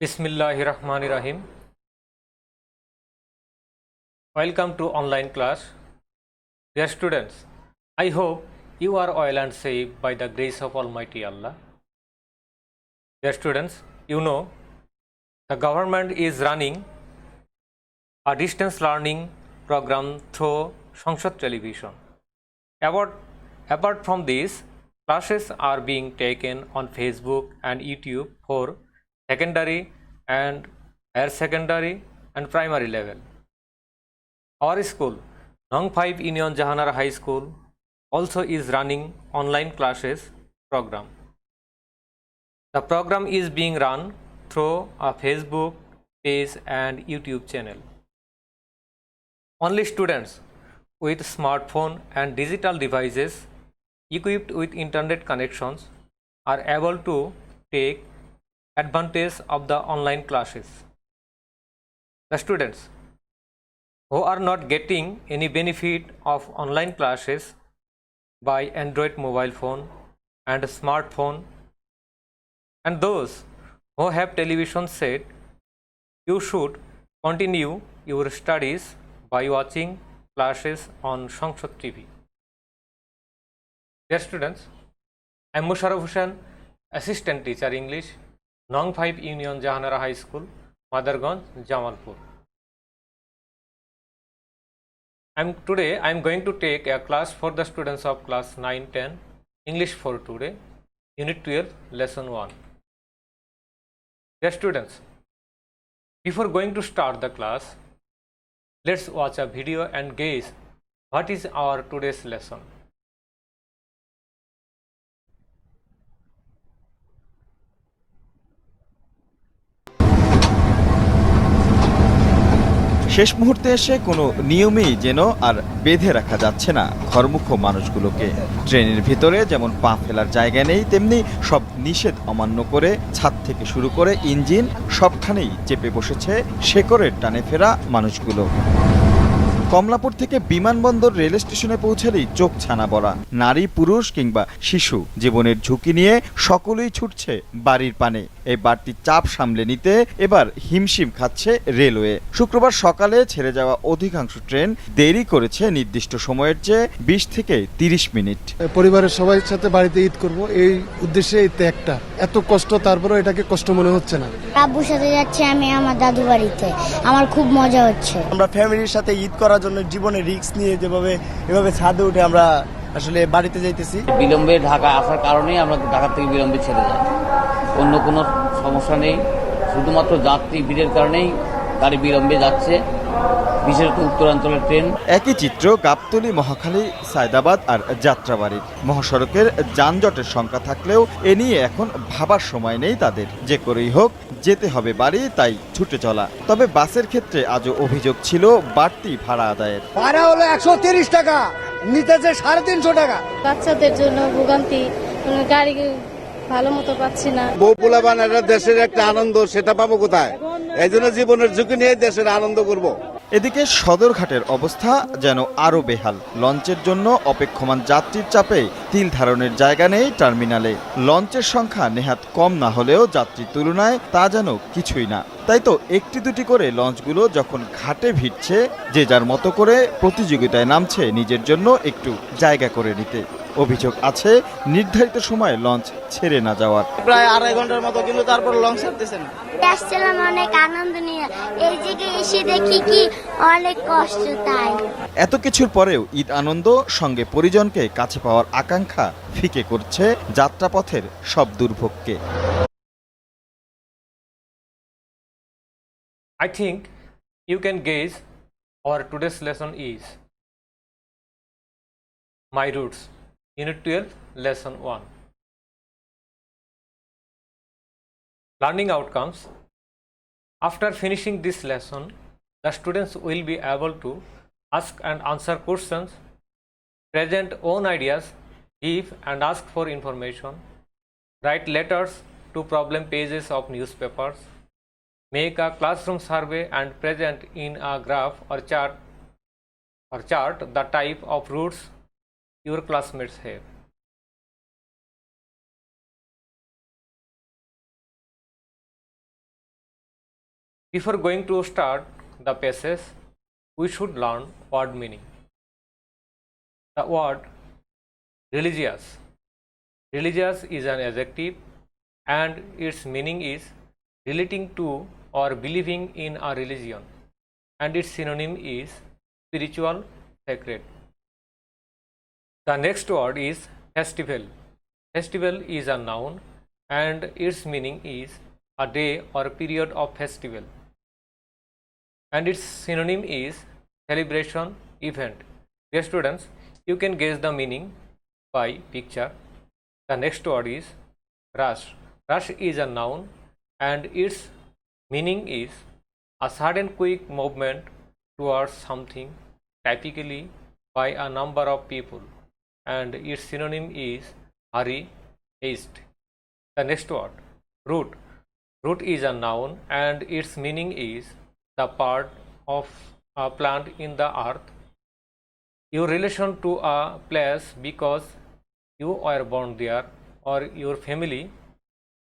Bismillahirrahmanirrahim. Welcome to online class. Dear students, I hope you are well and safe by the grace of Almighty Allah. Dear students, the government is running a distance learning program through Sanshad television. Apart from this, classes are being taken on Facebook and YouTube for secondary and higher secondary and primary level. Our school, Nong 5 Union Jahanara High School, also is running online classes program. The program is being run through a Facebook page and YouTube channel. Only students with smartphone and digital devices equipped with internet connections are able to take advantage of the online classes. The students who are not getting any benefit of online classes by Android mobile phone and smartphone, and those who have television set, you should continue your studies by watching classes on Sanshad TV. Dear students, I am Musharraf Hussain, Assistant Teacher English, Nong 5 Union Jahanara High School, Madarganj, Jamalpur. Today I am going to take a class for the students of class 9-10, English for today, Unit 12, Lesson 1. Dear students, before going to start the class, let's watch a video and guess what is our today's lesson. শেষ মুহূর্তে এসে কোনো নিয়মেই যেন আর বেঁধে রাখা যাচ্ছে না ঘরমুখ মানুষগুলোকে। ট্রেনের ভিতরে যেমন পা ফেলার জায়গা নেই, তেমনি সব নিষেধ অমান্য করে ছাদ থেকে শুরু করে ইঞ্জিন সবখানেই চেপে বসেছে শেকড়ের টানে ফেরা মানুষগুলো। কমলাপুর থেকে বিমানবন্দর রেল স্টেশনে পৌঁছালেই চোখ ছানা বড়া। নারী, পুরুষ কিংবা শিশু জীবনের ঝুঁকি নিয়ে সকলেই ছুটছে বাড়ির পানে। এই বাড়তি চাপ সামলে নিতে এবার হিমশিম খাচ্ছে রেলওয়ে। শুক্রবার সকালে ছেড়ে যাওয়া অধিকাংশ ট্রেন দেরি করেছে নির্দিষ্ট সময়ের চেয়ে 20 থেকে 30 মিনিট। পরিবারের সবার সাথে বাড়িতে ঈদ করব, এই উদ্দেশ্যে এই ত্যাগটা। এত কষ্ট, তারপরেও এটাকে কষ্ট মনে হচ্ছে না। আব্বুর সাথে যাচ্ছি আমি আমার দাদু বাড়িতে, আমার খুব মজা হচ্ছে। আমরা ফ্যামিলির সাথে ঈদ করার জন্য জীবনে রিস্ক নিয়ে এভাবে ছাদে উঠে আমরা আসলে বাড়িতে যাইতেছি। বিলম্বে ঢাকা আসার কারণেই আমরা ঢাকা থেকে বিলম্বে ছেড়ে যাই, অন্য কোনো সমস্যা নেই। শুধুমাত্র যাত্রী ভিড়ের কারণেই গাড়ি বিলম্বে যাচ্ছে, বিশেষত উত্তরাঞ্চলের ট্রেন। একই চিত্র গাবতলী, মহাখালী, সায়দাবাদ আর যাত্রাবাড়ির। মহাসড়কের যানজটের সংখ্যা থাকলেও এ নিয়ে এখন ভাবার সময় নেই তাদের। যে করেই হোক যেতে হবে বাড়ি, তাই ছুটে চলা। তবে বাসের ক্ষেত্রে আজও অভিযোগ ছিল বাড়তি ভাড়া আদায়ের। ভাড়া হলো 130 টাকা, নিতেছে 350 টাকা। বাচ্চাদের জন্য ভোগান্তি, গাড়ি ভালো মতো পাচ্ছি না। বউ পোলাপান দেশের একটা আনন্দ, সেটা পাবো কোথায়? এই জন্য জীবনের ঝুঁকি নিয়ে দেশের আনন্দ করব। এদিকে সদরঘাটের অবস্থা যেন আরো বেহাল। লঞ্চের জন্য অপেক্ষমান যাত্রীর চাপে তিল ধারণের জায়গা নেই টার্মিনালে। লঞ্চের সংখ্যা নেহাত কম না হলেও যাত্রীর তুলনায় তা যেন কিছুই না। তাই তো একটি দুটি করে লঞ্চগুলো যখন ঘাটে ভিড়ছে, যে যার মতো করে প্রতিযোগিতায় নামছে নিজের জন্য একটু জায়গা করে নিতে। অভিযোগ আছে নির্ধারিত সময়ে লঞ্চ ছেড়ে না যাওয়ার। প্রায় 2.5 ঘন্টার মতো, কিন্তু তারপর লঞ্চ ছাড়তেছে না। আসছিলাম অনেক আনন্দ নিয়ে, এই জায়গায় এসে দেখি কি অনেক কষ্ট। তাই এত কিছুর পরেও ঈদ আনন্দ সঙ্গে পরিজনকে কাছে পাওয়ার আকাঙ্ক্ষা ফিকে করছে যাত্রাপথের সব দুর্ভোগকে। I think you can guess our today's lesson is My Roots, Unit 12, Lesson 1. Learning outcomes. After finishing this lesson, the students will be able to ask and answer questions, present own ideas, give and ask for information, write letters to problem pages of newspapers, make a classroom survey and present in a graph or chart the type of routes your classmates have. Before going to start the passage, we should learn word meaning. The word religious. Religious is an adjective and its meaning is relating to or believing in a religion, and its synonym is spiritual, sacred. The next word is festival. Festival is a noun and its meaning is a day or period of festival, and its synonym is celebration, event. Dear students, you can guess the meaning by picture. The next word is rush. Rush is a noun and its meaning is a sudden quick movement towards something, typically by a number of people, and its synonym is hurry, haste. The next word root. Root is a noun and its meaning is the part of a plant in the earth. Your relation to a place because you were born there or your family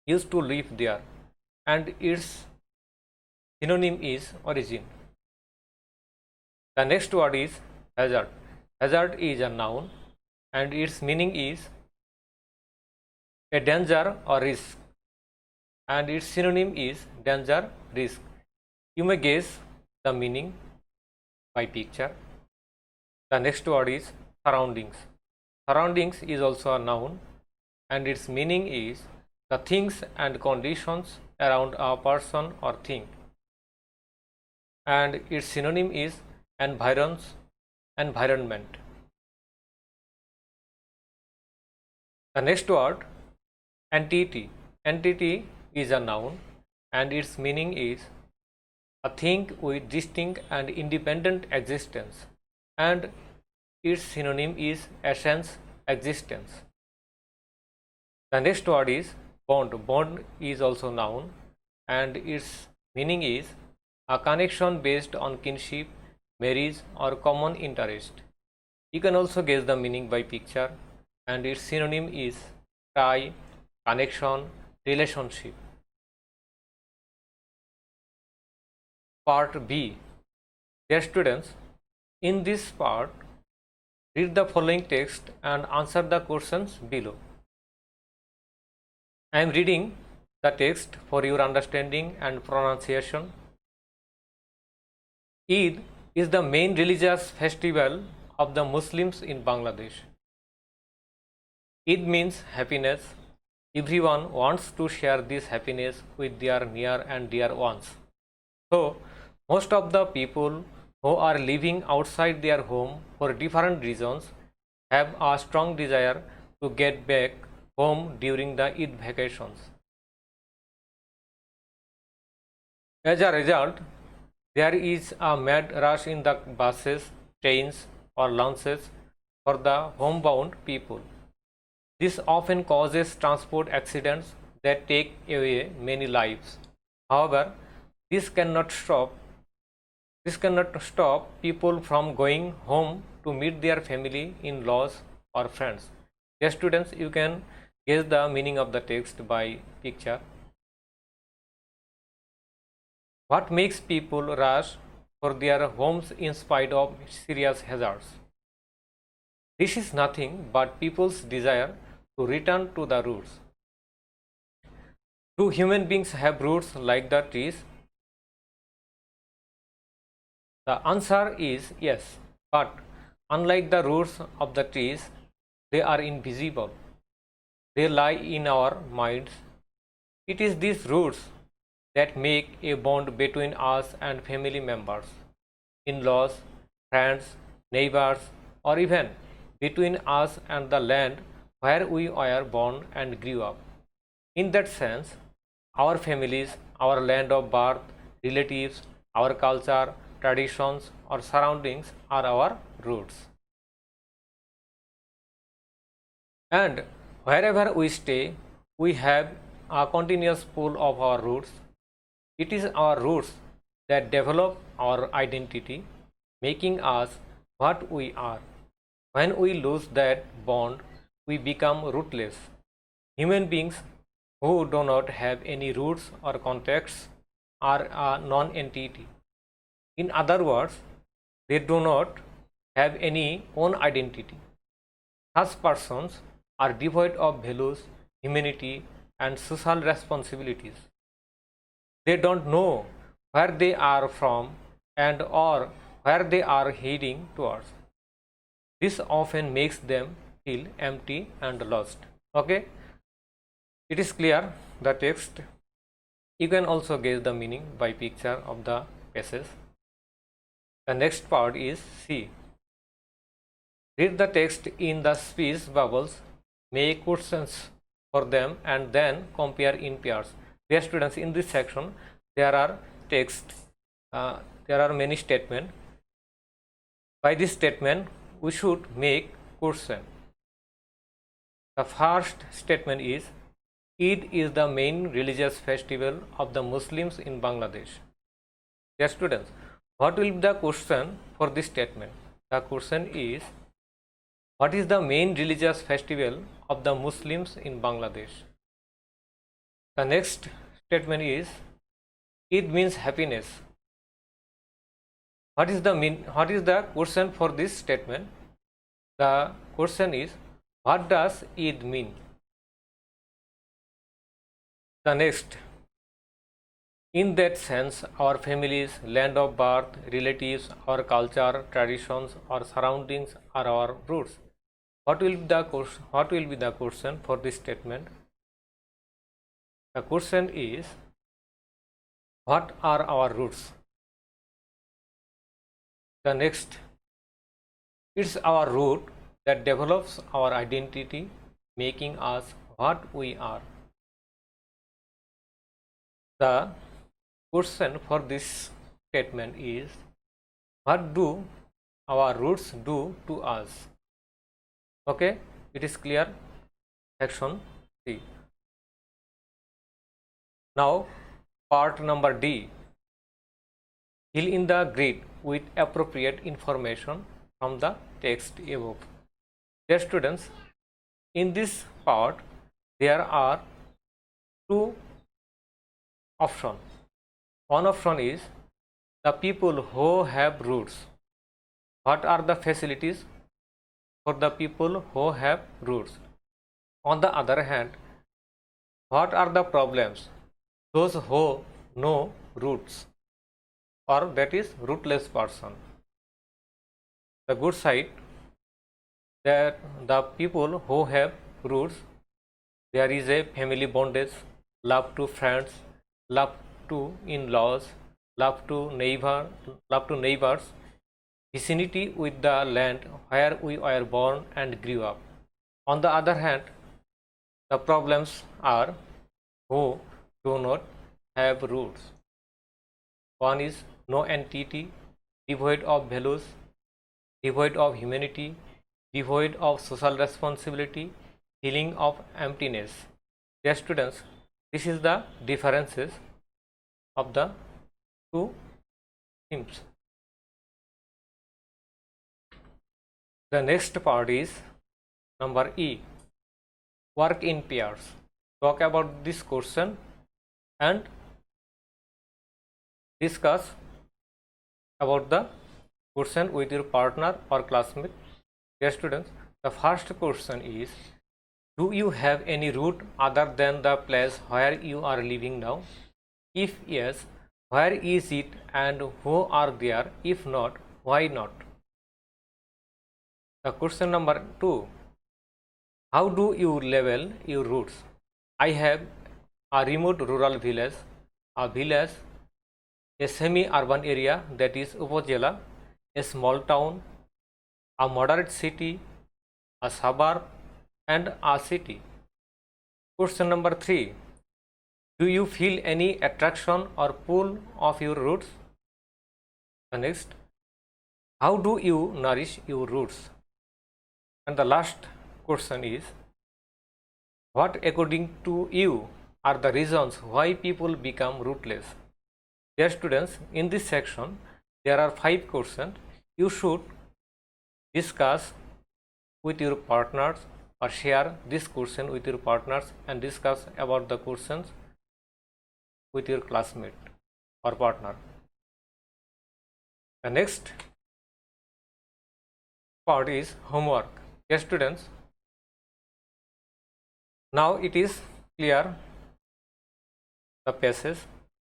used to live there, and its synonym is origin. The next word is hazard. Hazard is a noun and its meaning is a danger or risk, and its synonym is danger, risk. You may guess the meaning by picture. The next word is surroundings. Surroundings is also a noun and its meaning is the things and conditions around a person or thing, and its synonym is environment. The next word entity. Entity is a noun and its meaning is a thing with distinct and independent existence, and its synonym is essence, existence. The next word is bond. Bond is also noun and its meaning is a connection based on kinship, marriage or common interest. You can also guess the meaning by picture, and its synonym is tie, connection, relationship. Part B. Dear students, in this part, read the following text and answer the questions below. I am reading the text for your understanding and pronunciation. Eid is the main religious festival of the Muslims in Bangladesh. Eid means happiness. Everyone wants to share this happiness with their near and dear ones. So, most of the people who are living outside their home for different reasons have a strong desire to get back home during the Eid vacations. As a result, there is a mad rush in the buses, trains or launches for the homebound people. This often causes transport accidents that take away many lives. However, this cannot stop people from going home to meet their family, in-laws or friends. Dear students, you can guess the meaning of the text by picture. What makes people rush for their homes in spite of serious hazards? This is nothing but people's desire to return to the roots. Do human beings have roots like the trees? The answer is yes, but unlike the roots of the trees, they are invisible. They lie in our minds. It is these roots that make a bond between us and family members, in-laws, friends, neighbors, or even between us and the land where we were born and grew up. In that sense, our families, our land of birth, relatives, our culture, traditions, or surroundings are our roots. And wherever we stay, we have a continuous pull of our roots. It is our roots that develop our identity, making us what we are. When we lose that bond, we become rootless. Human beings who do not have any roots or contacts are a non-entity. In other words, they do not have any own identity. Such persons are devoid of values, humanity, and social responsibilities. They don't know where they are from and or where they are heading towards. This often makes them feel empty and lost. Okay, it is clear the text. You can also guess the meaning by picture of the passage. The next part is C. Read the text in the speech bubbles, make questions for them, and then compare in pairs. Dear students, in this section there are there are many statements. By this statement we should make question. The first statement is Eid is the main religious festival of the Muslims in Bangladesh. Dear students, what will be the question for this statement? The question is, what is the main religious festival of the Muslims in Bangladesh? The next statement is, Eid means happiness. What is the question for this statement? The question is, what does Eid mean? The next, in that sense, our families, land of birth, relatives, our culture, traditions, our surroundings are our roots. What will be the question for this statement? The question is, what are our roots? The next, it's our root that develops our identity, making us what we are. The question for this statement is, what do our roots do to us? Okay, it is clear. Section C. Now, part number D. Fill in the grid with appropriate information from the text above. Dear students, in this part there are two options. One option is the people who have roots. What are the facilities for the people who have roots? On the other hand, what are the problems? Those who know roots, or that is rootless person. The good side, that the people who have roots, there is a family bondage, love to friends, love to in-laws, love to neighbors, vicinity with the land where we were born and grew up. On the other hand, the problems are who do not have roots. One is no entity, devoid of values, devoid of humanity, devoid of social responsibility, feeling of emptiness. Dear students, this is the differences of the two themes. The next part is number E. Work in pairs. Talk about this question and discuss about the question with your partner or classmate. Dear students, the first question is, do you have any root other than the place where you are living now? If yes, where is it and who are there? If not, why not? The question number 2. How do you label your roots? I have a remote rural village, a semi-urban area, that is Upazila, a small town, a moderate city, a suburb, and a city. Question number 3. Do you feel any attraction or pull of your roots? The next, how do you nourish your roots? And the last question is, what according to you are the reasons why people become rootless? Dear students, in this section there are 5 questions. You should discuss with your partners or share this question with your partners and discuss about the questions with your classmate. or partner. The next part is homework. Yes, students, now it is clear the passage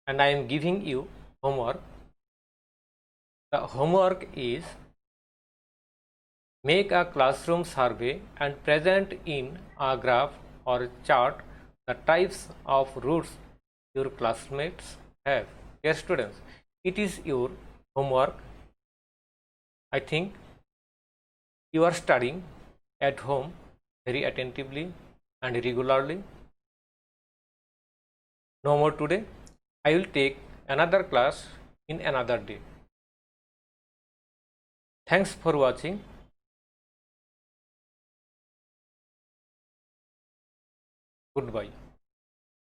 and I am giving you homework. The homework is make a classroom survey and present in a graph or chart the types of routes your classmates have. Yes, students, it is your homework. I think you are studying at home very attentively and regularly. No more today. I will take another class in another day. Thanks for watching. Goodbye.